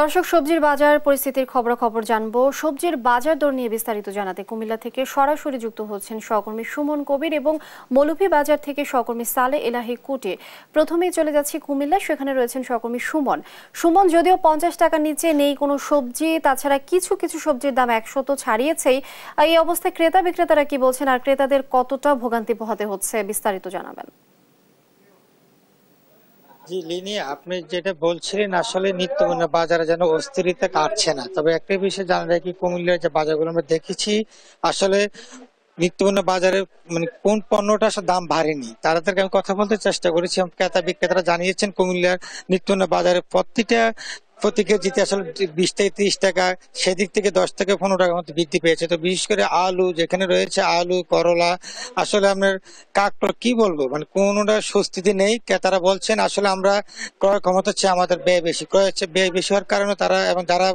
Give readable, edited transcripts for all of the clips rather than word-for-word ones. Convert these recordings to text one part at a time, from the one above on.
দর্শক, সবজির বাজার পরিস্থিতির খবরাখবর জানবো। সবজির বাজার দর নিয়ে বিস্তারিত জানাতে কুমিল্লা থেকে সরাসরি যুক্ত হচ্ছেন সহকর্মী সুমন কবির এবং মৌলভীবাজার থেকে সহকর্মী সালে এলাহি কুটি। প্রথমেই চলে যাচ্ছি কুমিল্লা, সেখানে রয়েছেন সহকর্মী সুমন। সুমন, যদিও 50 টাকার নিচে নেই কোনো সবজি, তাছাড়া কিছু কিছু সবজির দাম 100 তো ছাড়িয়েছেই। এই অবস্থায় ক্রেতা বিক্রেতারা কি বলছেন আর ক্রেতাদের কতটা ভোগান্তি পোহাতে হচ্ছে, বিস্তারিত জানাবেন। জি লিনি, আপনি যেটা বলছিলেন আসলে নিত্যপণ্য বাজারে যেন অস্থিরতা কাটছে না। তবে একটা বিষয় জানা যায় কি, কুমিল্লার যে বাজারগুলো আমরা দেখেছি আসলে নিত্যপণ্য বাজারে মানে কোন পণ্যটা আসলে দাম বাড়েনি, তাদেরকে আমি কথা বলতে চেষ্টা করেছি। ক্রেতা বিক্রেতারা জানিয়েছেন কুমিল্লার নিত্যপণ্য বাজারে প্রতি কেজিতে আসলে 20 থেকে 30 টাকা, সেদিক থেকে 10 থেকে 15 টাকার মতো বৃদ্ধি পেয়েছে। তো বিশেষ করে আলু, যেখানে রয়েছে আলু, করলা, আসলে আপনার কাকটা কি বলবো, মানে কোনোটা স্বস্তিতে নেই। ক্রেতারা বলছেন আসলে আমরা ক্রয় ক্ষমতা হচ্ছে আমাদের ব্যয় বেশি, ক্রয় হচ্ছে ব্যয় বেশি হওয়ার কারণে তারা এবং যারা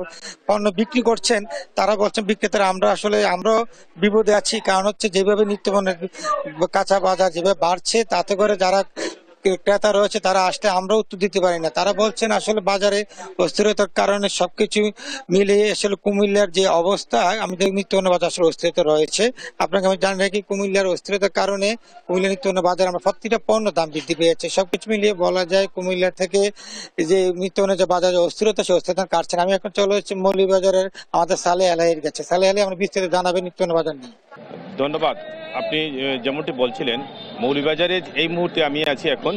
পণ্য বিক্রি করছেন তারা বলছেন বিক্রেতারা আমরাও বিপদে আছি। কারণ হচ্ছে যেভাবে নিত্যপণ্যের কাঁচা বাজার যেভাবে বাড়ছে, তাতে করে যারা ক্রেতা রয়েছে তারা আসলে আমরাও উত্তর দিতে পারি না। তারা বলছেন আসলে বাজারে অস্থিরতার কারণে সবকিছু মিলিয়ে আসলে কুমিল্লার যে অবস্থা, আমাদের নিত্যপণ্য বাজার আসলে অস্থিরতা রয়েছে। আপনাকে আমি জানি রাখি, কুমিল্লার অস্থিরতার কারণে কুমিল্লা নিত্যপণ্য বাজার আমরা প্রতিটা পণ্য দাম বৃদ্ধি পেয়েছে। সবকিছু মিলিয়ে বলা যায় কুমিল্লা থেকে যে নিত্যপণ্য যে বাজারে অস্থিরতা, সে অস্থিরতা কাটছে না। আমি এখন চলে এসেছি মৌলভীবাজারের আমাদের সালে আলাইয়ের কাছে। সালে আলাই আমরা বিস্তারিত জানাবেন নিত্যপণ্য বাজার নিয়ে। ধন্যবাদ। আপনি যেমনটি বলছিলেন, মৌলভীবাজারে এই মুহূর্তে আমি আছি এখন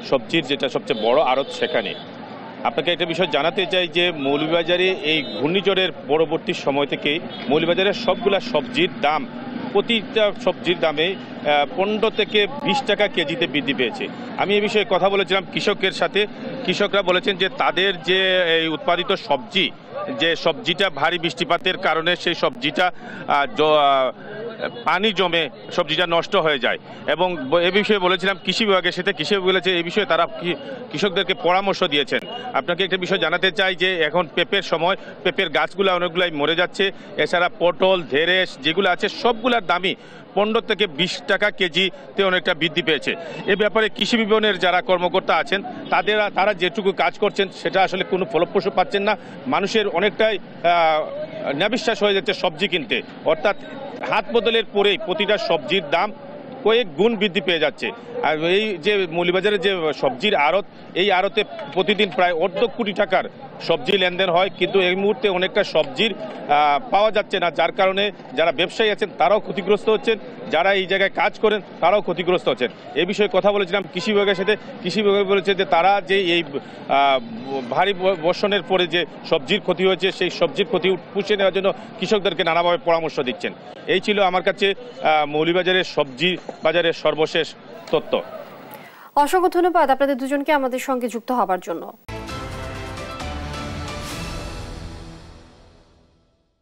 সবজির যেটা সবচেয়ে বড় আড়ত, সেখানে আপনাকে একটা বিষয় জানাতে চাই যে মৌলভীবাজারে এই ঘূর্ণিঝড়ের পরবর্তী সময় থেকে মৌলভীবাজারের সবগুলা সবজির দাম, প্রতিটা সবজির দামে 15 থেকে 20 টাকা কেজিতে বৃদ্ধি পেয়েছে। আমি এই বিষয়ে কথা বলেছিলাম কৃষকের সাথে। কৃষকরা বলেছেন যে তাদের যে এই উৎপাদিত সবজি, যে সবজিটা ভারী বৃষ্টিপাতের কারণে সেই সবজিটা পানি জমে সবজিটা নষ্ট হয়ে যায়। এবং এ বিষয়ে বলেছিলাম কৃষি বিভাগের সাথে, কৃষি বিভাগ বলেছে এই বিষয়ে তারা কৃষকদেরকে পরামর্শ দিয়েছেন। আপনাকে একটা বিষয় জানাতে চাই যে এখন পেঁপের সময়, পেঁপের গাছগুলো অনেকগুলাই মরে যাচ্ছে। এছাড়া পটল, ঢেঁড়স যেগুলো আছে সবগুলোর দামই 15 থেকে 20 টাকা কেজিতে অনেকটা বৃদ্ধি পেয়েছে। এ ব্যাপারে কৃষি বিপণনের যারা কর্মকর্তা আছেন তারা যেটুকু কাজ করছেন সেটা আসলে কোনো ফলপ্রসূ পাচ্ছেন না। মানুষের অনেকটাই নাবিশ্বাস হয়ে যাচ্ছে সবজি কিনতে, অর্থাৎ হাত বদলের পরেই প্রতিটা সবজির দাম কয়েক গুণ বৃদ্ধি পেয়ে যাচ্ছে। আর এই যে মৌলভীবাজারের যে সবজির আড়ত, এই আড়তে প্রতিদিন প্রায় 1.5 কোটি টাকার সবজি লেনদেন হয়, কিন্তু এই মুহূর্তে অনেকটা সবজির পাওয়া যাচ্ছে না, যার কারণে যারা ব্যবসায়ী আছেন তারাও ক্ষতিগ্রস্ত হচ্ছেন, যারা এই জায়গায় কাজ করেন তারাও ক্ষতিগ্রস্ত হচ্ছেন। এই বিষয়ে কথা বলেছিলাম কৃষি বিভাগের সাথে। কৃষি বিভাগ বলেছে যে তারা যে এই ভারী বর্ষণের পরে যে সবজির ক্ষতি হয়েছে, সেই সবজির ক্ষতি পুষিয়ে নেওয়ার জন্য কৃষকদেরকে নানাভাবে পরামর্শ দিচ্ছেন। এই ছিল আমার কাছে মৌলভীবাজারের সবজি বাজারের সর্বশেষ তথ্য। অসংখ্য ধন্যবাদ আপনাদের দুজনকে আমাদের সঙ্গে যুক্ত হবার জন্য।